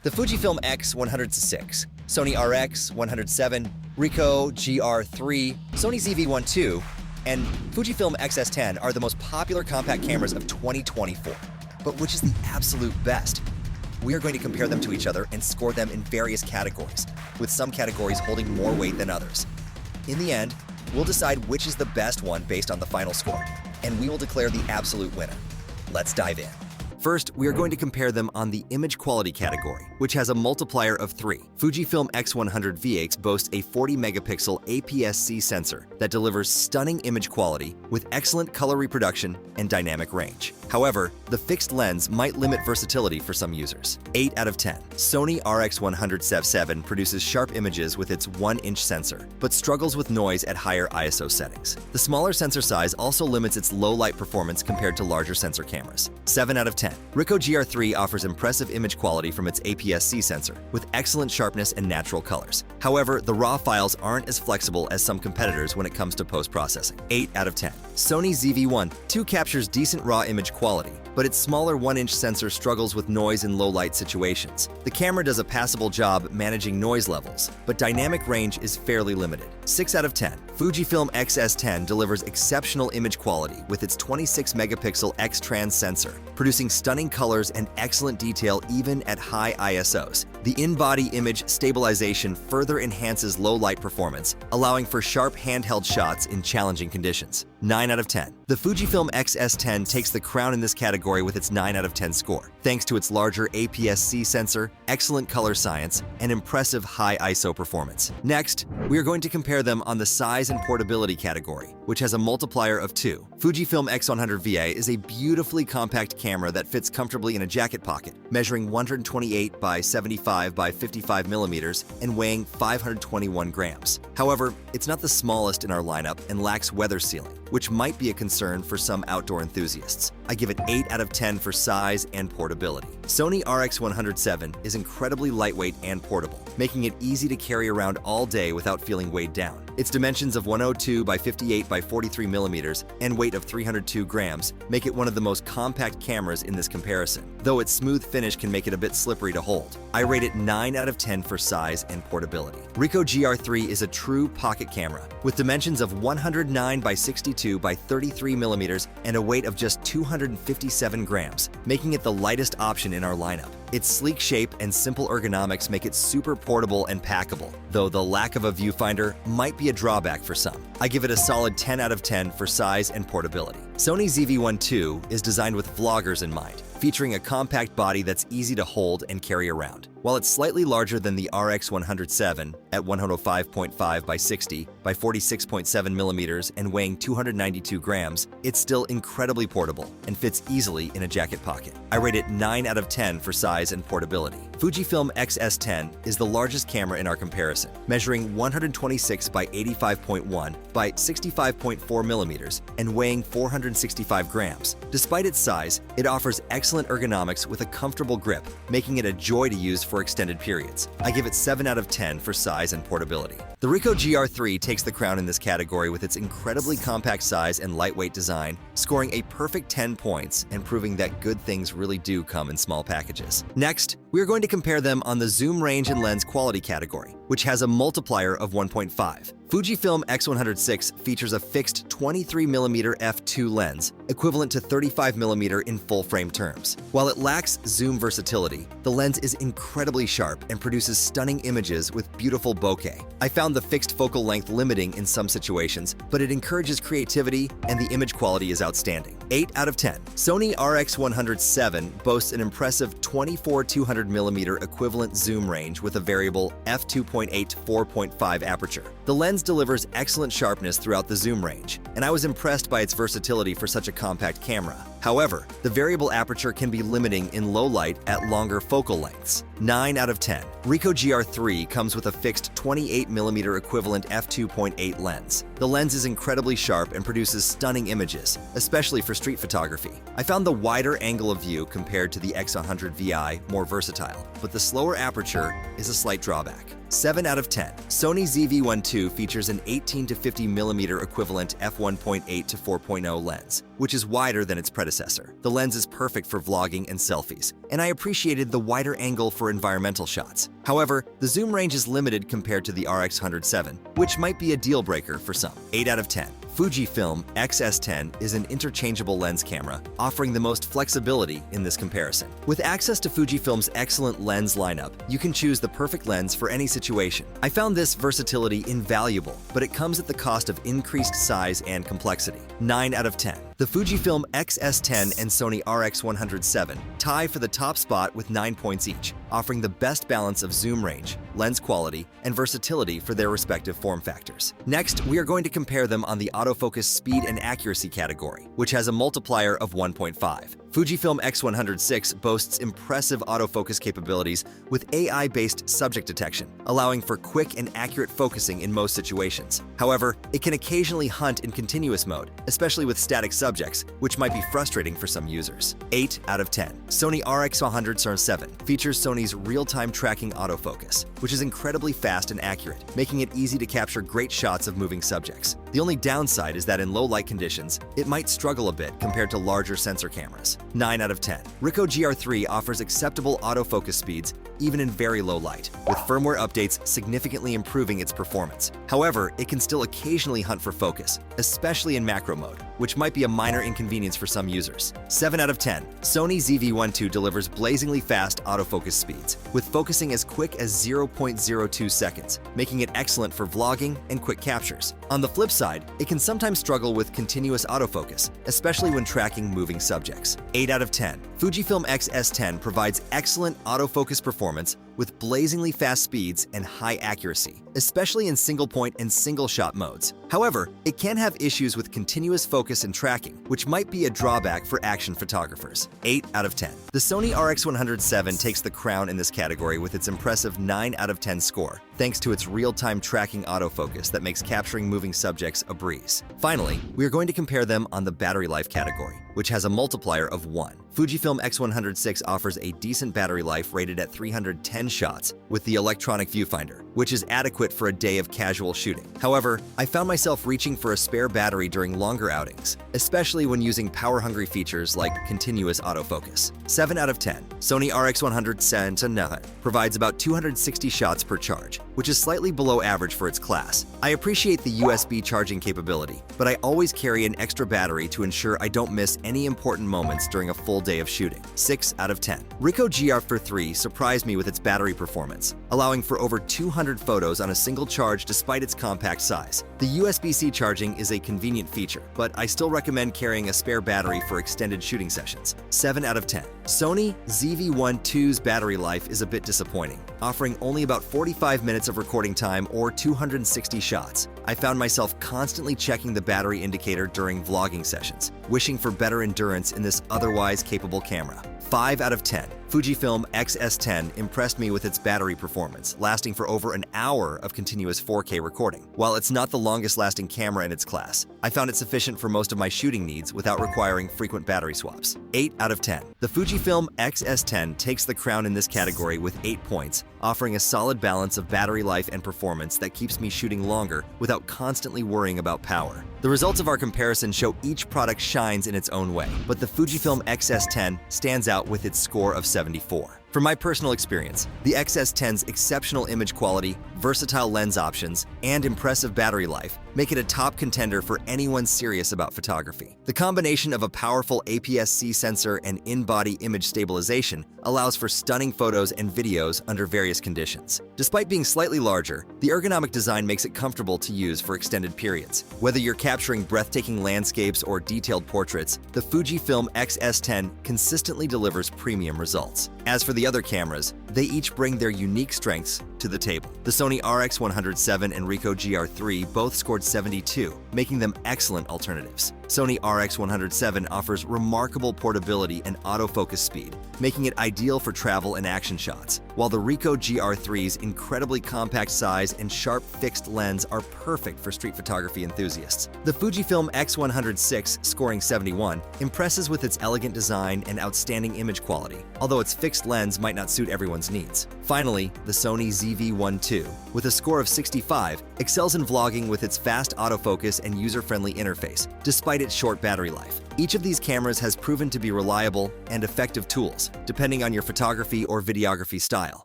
The Fujifilm X100VI, Sony RX100 VII, Ricoh GR III, Sony ZV-1 II, and Fujifilm X-S10 are the most popular compact cameras of 2024. But which is the absolute best? We are going to compare them to each other and score them in various categories, with some categories holding more weight than others. In the end, we'll decide which is the best one based on the final score, and we will declare the absolute winner. Let's dive in. First, we are going to compare them on the image quality category, which has a multiplier of 3. Fujifilm X100 VII boasts a 40-megapixel APS-C sensor that delivers stunning image quality with excellent color reproduction and dynamic range. However, the fixed lens might limit versatility for some users. 8 out of 10. Sony RX100 VII produces sharp images with its 1-inch sensor, but struggles with noise at higher ISO settings. The smaller sensor size also limits its low-light performance compared to larger sensor cameras. 7 out of 10. Ricoh GR III offers impressive image quality from its APS-C sensor, with excellent sharpness and natural colors. However, the raw files aren't as flexible as some competitors when it comes to post-processing. 8 out of 10. Sony ZV-1 II captures decent raw image quality, but its smaller 1-inch sensor struggles with noise in low-light situations. The camera does a passable job managing noise levels, but dynamic range is fairly limited. 6 out of 10. Fujifilm X-S10 delivers exceptional image quality with its 26-megapixel X-Trans sensor, producing stunning colors and excellent detail even at high ISOs. The in-body image stabilization further enhances low-light performance, allowing for sharp handheld shots in challenging conditions. 9 out of 10. The Fujifilm X-S10 takes the crown in this category with its 9 out of 10 score, thanks to its larger APS-C sensor, excellent color science, and impressive high ISO performance. Next, we are going to compare them on the size and portability category, which has a multiplier of 2. Fujifilm X100 VI is a beautifully compact camera that fits comfortably in a jacket pocket, measuring 128 by 75 by 55 millimeters and weighing 521 grams. However, it's not the smallest in our lineup and lacks weather sealing, which might be a concern for some outdoor enthusiasts. I give it 8 out of 10 for size and portability. Sony RX100 VII is incredibly lightweight and portable, making it easy to carry around all day without feeling weighed down. Its dimensions of 102 by 58 by 43 millimeters and weight of 302 grams make it one of the most compact cameras in this comparison, though its smooth finish can make it a bit slippery to hold. I rate it 9 out of 10 for size and portability. Ricoh GR III is a true pocket camera with dimensions of 109 by 62 by 33 millimeters and a weight of just 257 grams, making it the lightest option in our lineup. Its sleek shape and simple ergonomics make it super portable and packable, though the lack of a viewfinder might be a drawback for some. I give it a solid 10 out of 10 for size and portability. Sony ZV-1 II is designed with vloggers in mind, featuring a compact body that's easy to hold and carry around. While it's slightly larger than the RX100 VII at 105.5 by 60 by 46.7 millimeters and weighing 292 grams, it's still incredibly portable and fits easily in a jacket pocket. I rate it 9 out of 10 for size and portability. Fujifilm X-S10 is the largest camera in our comparison, measuring 126 by 85.1 by 65.4 millimeters and weighing 465 grams. Despite its size, it offers excellent ergonomics with a comfortable grip, making it a joy to use for extended periods. I give it 7 out of 10 for size and portability. The Ricoh GR III takes the crown in this category with its incredibly compact size and lightweight design, scoring a perfect 10 points and proving that good things really do come in small packages. Next, we are going to compare them on the zoom range and lens quality category, which has a multiplier of 1.5. Fujifilm X100 VI features a fixed 23mm f2 lens, equivalent to 35mm in full-frame terms. While it lacks zoom versatility, the lens is incredibly sharp and produces stunning images with beautiful bokeh. I found the fixed focal length limiting in some situations, but it encourages creativity and the image quality is outstanding. 8 out of 10. Sony RX100 VII boasts an impressive 24-200mm equivalent zoom range with a variable f2.8 to 4.5 aperture. The lens delivers excellent sharpness throughout the zoom range, and I was impressed by its versatility for such a compact camera. However, the variable aperture can be limiting in low light at longer focal lengths. 9 out of 10. Ricoh GR III comes with a fixed 28mm equivalent f2.8 lens. The lens is incredibly sharp and produces stunning images, especially for street photography. I found the wider angle of view compared to the X100 VI more versatile, but the slower aperture is a slight drawback. 7 out of 10. Sony ZV-1 II features an 18 to 50mm equivalent f1.8 to 4.0 lens, which is wider than its predecessor. The lens is perfect for vlogging and selfies, and I appreciated the wider angle for environmental shots. However, the zoom range is limited compared to the RX100 VII, which might be a deal breaker for some. 8 out of 10. Fujifilm X-S10 is an interchangeable lens camera, offering the most flexibility in this comparison. With access to Fujifilm's excellent lens lineup, you can choose the perfect lens for any situation. I found this versatility invaluable, but it comes at the cost of increased size and complexity. 9 out of 10. The Fujifilm X-S10 and Sony RX100 VII tie for the top spot with 9 points each, offering the best balance of zoom range, lens quality, and versatility for their respective form factors. Next, we are going to compare them on the autofocus speed and accuracy category, which has a multiplier of 1.5. Fujifilm X100 VI boasts impressive autofocus capabilities with AI-based subject detection, allowing for quick and accurate focusing in most situations. However, it can occasionally hunt in continuous mode, especially with static subjects, which might be frustrating for some users. 8 out of 10. Sony RX100 VII features Sony's real-time tracking autofocus, which is incredibly fast and accurate, making it easy to capture great shots of moving subjects. The only downside is that in low light conditions, it might struggle a bit compared to larger sensor cameras. 9 out of 10. Ricoh GR III offers acceptable autofocus speeds even in very low light, with firmware updates significantly improving its performance. However, it can still occasionally hunt for focus, especially in macro mode, which might be a minor inconvenience for some users. 7 out of 10. Sony ZV-1 II delivers blazingly fast autofocus speeds, with focusing as quick as 0.02 seconds, making it excellent for vlogging and quick captures. On the flip side, it can sometimes struggle with continuous autofocus, especially when tracking moving subjects. 8 out of 10. Fujifilm X-S10 provides excellent autofocus performance with blazingly fast speeds and high accuracy, especially in single-point and single-shot modes. However, it can have issues with continuous focus and tracking, which might be a drawback for action photographers. 8 out of 10. The Sony RX100 VII takes the crown in this category with its impressive 9 out of 10 score, thanks to its real-time tracking autofocus that makes capturing moving subjects a breeze. Finally, we are going to compare them on the battery life category, which has a multiplier of 1. Fujifilm X100 VI offers a decent battery life rated at 310 shots with the electronic viewfinder, which is adequate for a day of casual shooting. However, I found myself reaching for a spare battery during longer outings, especially when using power-hungry features like continuous autofocus. 7 out of 10. Sony RX100 VII provides about 260 shots per charge, which is slightly below average for its class. I appreciate the USB charging capability, but I always carry an extra battery to ensure I don't miss any important moments during a full day of shooting. 6 out of 10. Ricoh GR III surprised me with its battery performance, allowing for over 200 photos on a single charge despite its compact size. The USB-C charging is a convenient feature, but I still recommend carrying a spare battery for extended shooting sessions. 7 out of 10. Sony ZV-1 II's battery life is a bit disappointing, offering only about 45 minutes of recording time or 260 shots. I found myself constantly checking the battery indicator during vlogging sessions, wishing for better endurance in this otherwise capable camera. 5 out of 10. Fujifilm X-S10 impressed me with its battery performance, lasting for over an hour of continuous 4K recording. While it's not the longest-lasting camera in its class, I found it sufficient for most of my shooting needs without requiring frequent battery swaps. 8 out of 10. The Fujifilm X-S10 takes the crown in this category with 8 points, offering a solid balance of battery life and performance that keeps me shooting longer without constantly worrying about power. The results of our comparison show each product shines in its own way, but the Fujifilm X-S10 stands out with its score of 74. From my personal experience, the X-S10's exceptional image quality, versatile lens options, and impressive battery life make it a top contender for anyone serious about photography. The combination of a powerful APS-C sensor and in-body image stabilization allows for stunning photos and videos under various conditions. Despite being slightly larger, the ergonomic design makes it comfortable to use for extended periods. Whether you're capturing breathtaking landscapes or detailed portraits, the Fujifilm X-S10 consistently delivers premium results. As for the other cameras, they each bring their unique strengths to the table. The Sony RX100 VII and Ricoh GR III both scored 72, making them excellent alternatives. Sony RX100 VII offers remarkable portability and autofocus speed, making it ideal for travel and action shots, while the Ricoh GR III's incredibly compact size and sharp fixed lens are perfect for street photography enthusiasts. The Fujifilm X100 VI, scoring 71, impresses with its elegant design and outstanding image quality, although its fixed lens might not suit everyone's needs. Finally, the Sony ZV-1 II, with a score of 65, excels in vlogging with its fast autofocus and user-friendly interface, despite its short battery life. Each of these cameras has proven to be reliable and effective tools, depending on your photography or videography style.